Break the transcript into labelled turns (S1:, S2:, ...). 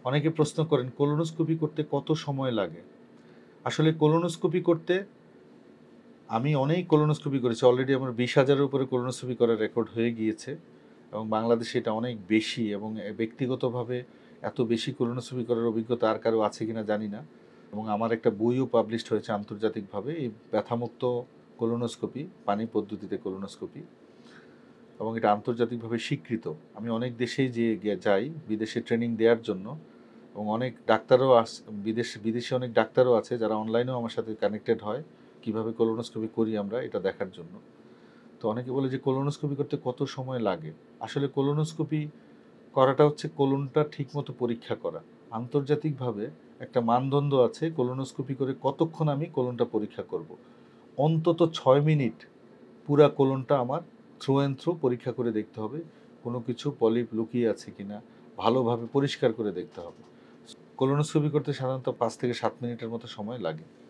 S1: অনেকে প্রশ্ন করেন কোলোনোস্কোপি করতে কত সময় লাগে? আসলে কোলোনোস্কোপি করতে আমি অনেক কোলোনোস্কোপি করেছি। অলরেডি আমার ২০,০০০ এর উপরে কোলোনোস্কোপি করার রেকর্ড হয়ে গিয়েছে এবং বাংলাদেশে এটা অনেক বেশি এবং ব্যক্তিগতভাবে এত বেশি কোলোনোস্কোপি করার অভিজ্ঞতা আর কারো আছে কিনা জানি না। এবং আমার একটা বইও পাবলিশড হয়েছে আন্তর্জাতিকভাবে এই ব্যথামুক্ত কোলোনোস্কোপি, পানি পদ্ধতিতে কোলোনোস্কোপি এবং এটা আন্তর্জাতিকভাবে স্বীকৃত। আমি অনেক দেশেই যাই বিদেশে ট্রেনিং দেওয়ার জন্য এবং অনেক ডাক্তারও বিদেশি অনেক ডাক্তারও আছে যারা অনলাইনেও আমার সাথে কানেক্টেড হয় কিভাবে কোলোনোস্কোপি করি আমরা এটা দেখার জন্য। তো অনেকে বলে যে কোলোনোস্কোপি করতে কত সময় লাগে? আসলে কোলোনোস্কোপি করাটা হচ্ছে কোলনটা ঠিকমতো পরীক্ষা করা। আন্তর্জাতিকভাবে একটা মানদণ্ড আছে কোলোনোস্কোপি করে কতক্ষণ আমি কোলনটা পরীক্ষা করব। অন্তত ৬ মিনিট পুরা কোলনটা আমার থ্রু অ্যান্ড থ্রু পরীক্ষা করে দেখতে হবে। কোনো কিছু পলিপ লুকিয়ে আছে কিনা ভালোভাবে পরিষ্কার করে দেখতে হবে। কোলোনোস্কোপি করতে সাধারণত ৫ থেকে ৭ মিনিটের মতো সময় লাগে।